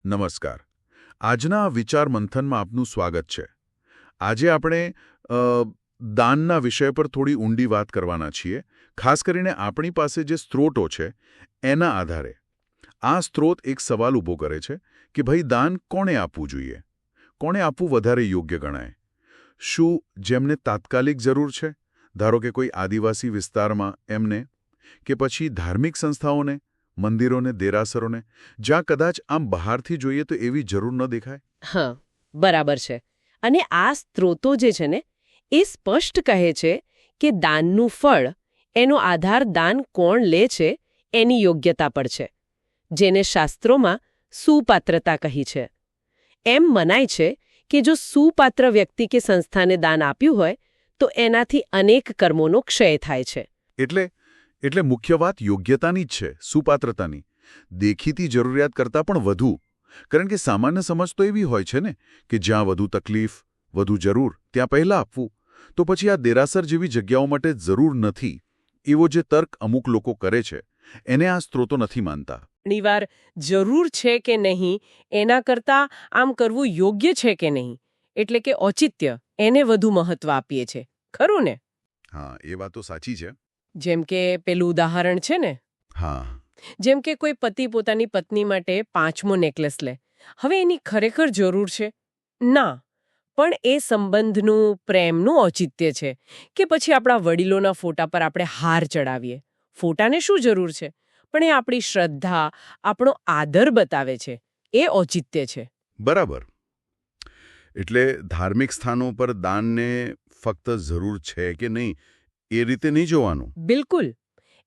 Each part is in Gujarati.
નમસ્કાર. આજના આ વિચાર મંથનમાં આપનું સ્વાગત છે. આજે આપણે દાનના વિષય પર થોડી ઊંડી વાત કરવાના છીએ, ખાસ કરીને આપણી પાસે જે સ્ત્રોતો છે એના આધારે. આ સ્ત્રોત એક સવાલ ઊભો કરે છે કે ભાઈ દાન કોણે આપવું જોઈએ? કોણે આપવું વધારે યોગ્ય ગણાય? શું જેમને તાત્કાલિક જરૂર છે, ધારો કે કોઈ આદિવાસી વિસ્તારમાં એમને, કે પછી ધાર્મિક સંસ્થાઓને, મંદિરોને, દેરાસરોને, જ્યાં કદાચ આમ બહારથી જોઈએ તો એવી જરૂર ન દેખાય? હા, બરાબર છે. અને આ સ્ત્રોતો જે છે ને એ સ્પષ્ટ કહે છે કે દાનનું ફળ એનો આધાર દાન કોણ લે છે એની યોગ્યતા પર છે, જેને શાસ્ત્રોમાં સુપાત્રતા કહી છે. એમ મનાય છે કે જો સુપાત્ર વ્યક્તિ કે સંસ્થાને દાન આપ્યું હોય તો એનાથી અનેક કર્મોનો ક્ષય થાય છે. એટલે મુખ્ય વાત યોગ્યતાની જ છે, સુપાત્રતાની. દેખીતી જરૂરિયાત કરતાં પણ વધુ. કારણ કે સામાન્ય સમજ તો એવી હોય છે ને કે જ્યાં વધુ તકલીફ, વધુ જરૂર, ત્યાં પહેલાં આપવું. તો પછી આ દેરાસર જેવી જગ્યાઓ માટે જરૂર નથી એવો જે તર્ક અમુક લોકો કરે છે એને આ સ્ત્રોતો નથી માનતા. ઘણીવાર જરૂર છે કે નહીં એના કરતાં આમ કરવું યોગ્ય છે કે નહીં, એટલે કે ઔચિત્ય, એને વધુ મહત્વ આપીએ છે. ખરું ને? હા, એ વાત તો સાચી છે. જેમ કે પેલું ઉદાહરણ છે ને, હા, જેમ કે કોઈ પતિ પોતાની પત્ની માટે 5મો નેકલેસ લે. હવે એની ખરેખર જરૂર છે? ના, પણ એ સંબંધનું, પ્રેમનું ઔચિત્ય છે. કે પછી આપણા વડીલોના ફોટા પર આપણે હાર ચડાવીએ. ફોટાને શું જરૂર છે? પણ એ આપણી શ્રદ્ધા, આપણો આદર બતાવે છે. એ ઔચિત્ય છે. બરાબર. એટલે ધાર્મિક સ્થાનો પર દાનને ફક્ત જરૂર છે કે નહીં એ રીતે નહીં જોવાનું. બિલકુલ.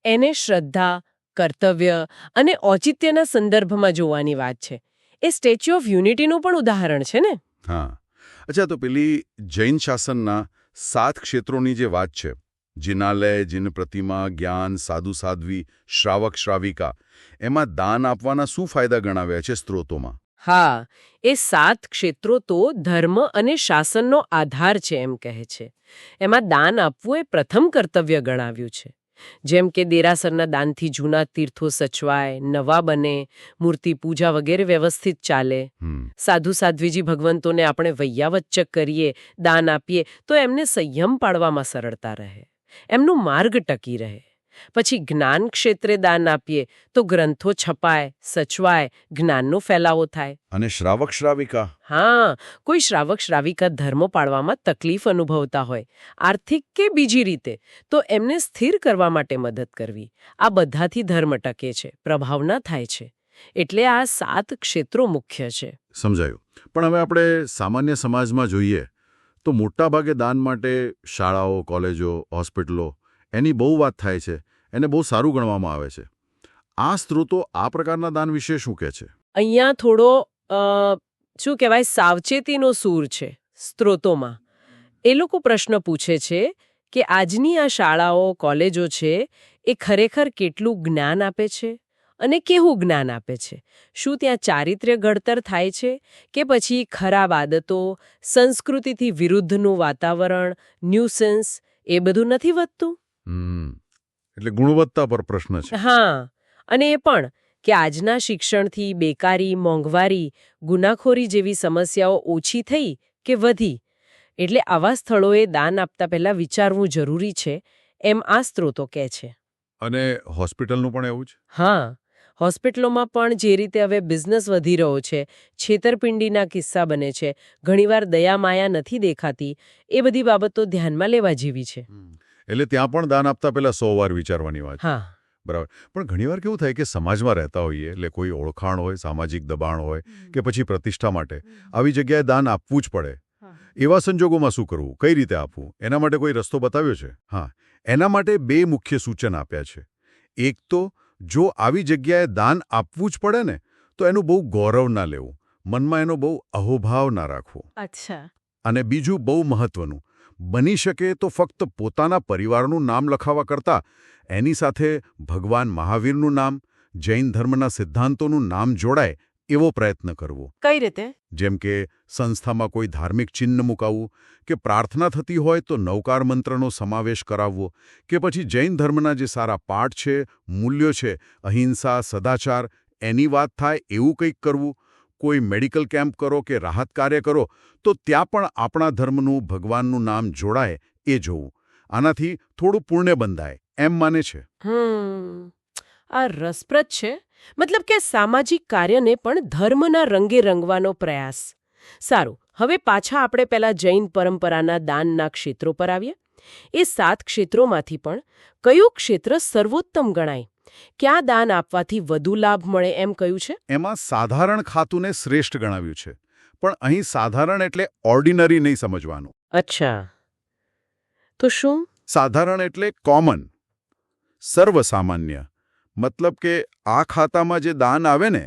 એને શ્રદ્ધા, કર્તવ્ય અને ઔચિત્યના સંદર્ભમાં જોવાની વાત છે. એ સ્ટેચ્યુ ઓફ યુનિટીનું પણ ઉદાહરણ છે ને? હા. અચ્છા, તો પેલી જૈન શાસનના 7 ક્ષેત્રોની જે વાત છે, જિનાલય, જિન પ્રતિમા, જ્ઞાન, સાધુ સાધ્વી, શ્રાવક શ્રાવિકા, એમાં દાન આપવાના શું ફાયદા ગણાવ્યા છે સ્ત્રોતોમાં? હા, એ 7 ક્ષેત્રો તો ધર્મ અને શાસનનો આધાર છે એમ કહે છે. એમાં દાન આપવું એ પ્રથમ કર્તવ્ય ગણાવ્યું છે. જેમ કે દેરાસરના દાનથી જૂના તીર્થો સચવાય, નવા બને, મૂર્તિ પૂજા વગેરે વ્યવસ્થિત ચાલે. સાધુ સાધ્વીજી ભગવંતોને આપણે વૈયાવચ્ચક કરીએ, દાન આપીએ તો એમને સંયમ પાળવામાં સરળતા રહે, એમનો માર્ગ ટકી રહે. પછી જ્ઞાન ક્ષેત્રે દાન આપીએ તો ગ્રંથો છપાય, સચવાય, જ્ઞાનનો ફેલાવો થાય. અને શ્રાવક શ્રાવિકા? હા, કોઈ શ્રાવક શ્રાવિકા ધર્મ પાળવામાં તકલીફ અનુભવતા હોય, આર્થિક કે બીજી રીતે, તો એમને સ્થિર કરવા માટે મદદ કરવી. આ બધાથી ધર્મ ટકે છે, પ્રભાવના થાય છે. એટલે આ 7 ક્ષેત્રો મુખ્ય છે. સમજાયું. પણ હવે આપણે સામાન્ય સમાજમાં જોઈએ તો મોટાભાગે દાન માટે શાળાઓ, કોલેજો, હોસ્પિટલો એની બહુ વાત થાય છે, એને બહુ સારું ગણવામાં આવે છે. આ સ્ત્રોતો આ પ્રકારના દાન વિશે શું કહે છે? અહીંયા થોડો શું કહેવાય, સાવચેતીનો સૂર છે સ્ત્રોતોમાં. એ લોકો પ્રશ્ન પૂછે છે કે આજની આ શાળાઓ, કોલેજો છે એ ખરેખર કેટલું જ્ઞાન આપે છે અને કેવું જ્ઞાન આપે છે? શું ત્યાં ચારિત્ર્ય ઘડતર થાય છે કે પછી ખરાબ આદતો, સંસ્કૃતિથી વિરુદ્ધનું વાતાવરણ, ન્યુસન્સ, એ બધું નથી વધતું? એટલે ગુણવત્તા પર પ્રશ્ન છે. હા, અને એ પણ કે આજના શિક્ષણથી બેકારી, મોંઘવારી, ગુનાખોરી જેવી સમસ્યાઓ ઓછી થઈ કે વધી. એટલે આવા સ્થળોએ દાન આપતા પહેલા વિચારવું જરૂરી છે, એમ આ સ્ત્રોતો કહે છે. અને હોસ્પિટલનું પણ એવું જ? હા, હોસ્પિટલોમાં પણ જે રીતે હવે બિઝનેસ વધી રહ્યો છે, છેતરપિંડીના કિસ્સા બને છે, ઘણીવાર દયા માયા નથી દેખાતી, એ બધી બાબતો ધ્યાનમાં લેવા જેવી છે. એટલે ત્યાં પણ દાન આપતા પહેલા 100 વાર વિચારવાની વાત. હા, બરાબર. પણ ઘણીવાર કેવું થાય કે સમાજમાં રહેતા હોઈએ, એટલે કોઈ ઓળખાણ હોય, સામાજિક દબાણ હોય કે પછી પ્રતિષ્ઠા માટે આવી જગ્યાએ દાન આપવું જ પડે. એવા સંજોગોમાં શું કરવું, કઈ રીતે આપવું, એના માટે કોઈ રસ્તો બતાવ્યો છે? હા, એના માટે 2 મુખ્ય સૂચન આપ્યા છે. એક તો જો આવી જગ્યાએ દાન આપવું જ પડે ને તો એનું બહુ ગૌરવ ના લેવું, મનમાં એનો બહુ અહોભાવ ના રાખવો. અચ્છા. અને બીજું બહુ મહત્વનું, બની શકે તો ફક્ત પોતાના પરિવારનું નામ લખાવવા કરતાં એની સાથે ભગવાન મહાવીરનું નામ, જૈન ધર્મના સિદ્ધાંતોનું નામ જોડાય એવો પ્રયત્ન કરવો. કઈ રીતે? જેમ કે સંસ્થામાં કોઈ ધાર્મિક ચિહ્ન મુકાવવું, કે પ્રાર્થના થતી હોય તો નવકાર મંત્રનો સમાવેશ કરાવવો, કે પછી જૈન ધર્મના જે સારા પાઠ છે, મૂલ્યો છે, અહિંસા, સદાચાર, એની વાત થાય એવું કંઈક કરવું. કોઈ મેડિકલ કેમ્પ કરો કે રાહત કાર્ય કરો તો ત્યાં પણ આપણા ધર્મનું ભગવાનનું નામ જોડાય એ જોવું. આનાથી થોડું પુણ્ય બંધાય એમ માને છે. આ રસપ્રદ છે. મતલબ કે સામાજિક કાર્યને પણ ધર્મના રંગે રંગવાનો પ્રયાસ. સારું, હવે પાછા આપણે પેલા જૈન પરંપરાના દાનના ક્ષેત્રો પર આવીએ. એ 7 ક્ષેત્રોમાંથી પણ કયું ક્ષેત્ર સર્વોત્તમ ગણાય? ક્યાં દાન આપવાથી વધુ લાભ મળે એમ કહ્યું છે? એમાં સાધારણ ખાતુંને શ્રેષ્ઠ ગણાવ્યું છે. પણ અહીં સાધારણ એટલે ઓર્ડિનરી નહીં સમજવાનું. અચ્છા, તો શું? સાધારણ એટલે કોમન, સર્વસામાન્ય. મતલબ કે આ ખાતામાં જે દાન આવે ને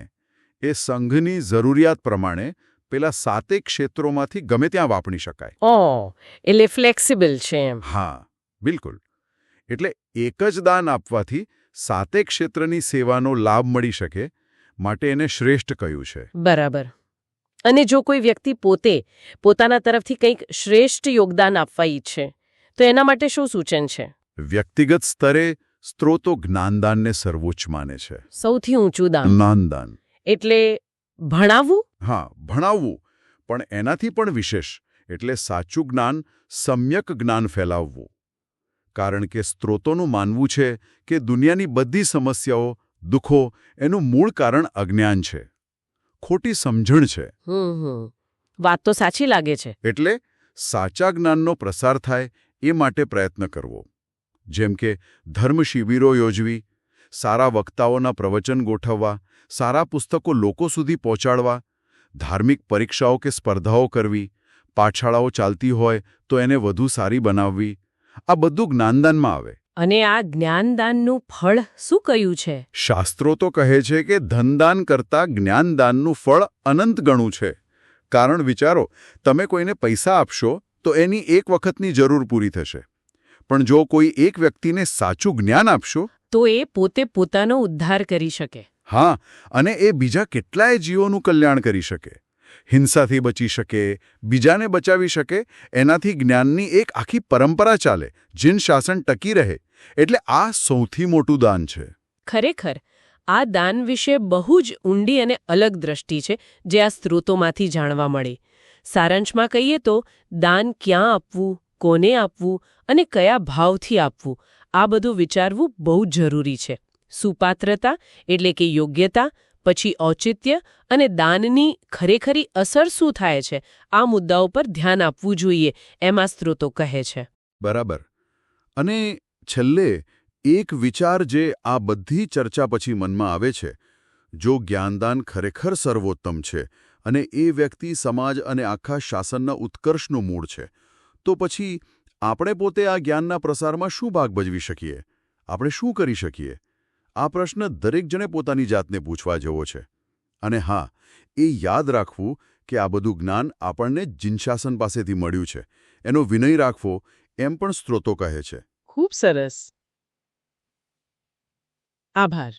એ સંઘની જરૂરિયાત પ્રમાણે પેલા 7 ક્ષેત્રોમાંથી ગમે ત્યાં વાપરી શકાય. એટલે ફ્લેક્સિબલ છે એમ. હા, બિલકુલ. એટલે એક જ દાન આપવાથી 7 ક્ષેત્રની સેવાનો લાભ મળી શકે, માટે એને શ્રેષ્ઠ કહ્યું છે. બરાબર. અને જો કોઈ વ્યક્તિ પોતાના તરફથી કંઈક શ્રેષ્ઠ યોગદાન આપવા ઈચ્છે તો એના માટે શું સૂચન છે? વ્યક્તિગત સ્તરે સ્ત્રોતો જ્ઞાનદાનને સર્વોચ્ચ માને છે. સૌથી ઊંચું દાન? જ્ઞાનદાન. એટલે ભણાવવું? હા, ભણાવવું. પણ એનાથી પણ વિશેષ એટલે સાચું જ્ઞાન, સમ્યક જ્ઞાન ફેલાવવું. કારણ કે સ્ત્રોતોનું માનવું છે કે દુનિયાની બધી સમસ્યાઓ, દુઃખો એનું મૂળ કારણ અજ્ઞાન છે, ખોટી સમજણ છે. વાત તો સાચી લાગે છે. એટલે સાચા જ્ઞાનનો પ્રસાર થાય એ માટે પ્રયત્ન કરવો. જેમ કે ધર્મ શિબિરો યોજવી, સારા વક્તાઓના પ્રવચન ગોઠવવા, સારા પુસ્તકો લોકો સુધી પહોંચાડવા, ધાર્મિક પરીક્ષાઓ કે સ્પર્ધાઓ કરવી, પાઠશાળાઓ ચાલતી હોય તો એને વધુ સારી બનાવવી, આ બધું જ્ઞાનદાનમાં આવે. અને આ જ્ઞાનદાનનું ફળ શું કહ્યું છે? શાસ્ત્રો તો કહે છે કે ધનદાન કરતાં જ્ઞાનદાનનું ફળ અનંત ગણું છે. કારણ વિચારો, તમે કોઈને પૈસા આપશો તો એની એક વખતની જરૂર પૂરી થશે. પણ જો કોઈ એક વ્યક્તિને સાચું જ્ઞાન આપશો તો એ પોતે પોતાનો ઉદ્ધાર કરી શકે. હા, અને એ બીજા કેટલાય જીવોનું કલ્યાણ કરી શકે, હિંસાથી બચી શકે, બીજાને બચાવી શકે. એનાથી જ્ઞાનની એક આખી પરંપરા ચાલે, જીન શાસન ટકી રહે. એટલે આ સૌથી મોટું દાન છે. ખરેખર આ દાન વિશે બહુ જ ઊંડી અને અલગ દ્રષ્ટિ છે જે આ સ્ત્રોતોમાંથી જાણવા મળે. સારાંશમાં કહીએ તો દાન ક્યાં આપવું, કોને આપવું અને કયા ભાવથી આપવું, આ બધું વિચારવું બહુ જરૂરી છે. સુપાત્રતા એટલે કે યોગ્યતા, પછી ઔચિત્ય અને દાનની ખરેખરી અસર શું થાય છે, આ મુદ્દાઓ પર ધ્યાન આપવું જોઈએ એમ આ સ્ત્રોતો કહે છે. બરાબર. અને છેલ્લે એક વિચાર જે આ બધી ચર્ચા પછી મનમાં આવે છે, જો જ્ઞાનદાન ખરેખર સર્વોત્તમ છે અને એ વ્યક્તિ, સમાજ અને આખા શાસનના ઉત્કર્ષનું મૂળ છે, તો પછી આપણે પોતે આ જ્ઞાનના પ્રસારમાં શું ભાગ ભજવી શકીએ? આપણે શું કરી શકીએ? આ પ્રશ્ન દરેક જણે પોતાની જાતને પૂછવા જેવો છે. અને હા, એ યાદ રાખવું કે આ બધું જ્ઞાન આપણને જીનશાસન પાસેથી મળ્યું છે, એનો વિનય રાખવો એમ પણ સ્ત્રોતો કહે છે. ખૂબ સરસ. આભાર.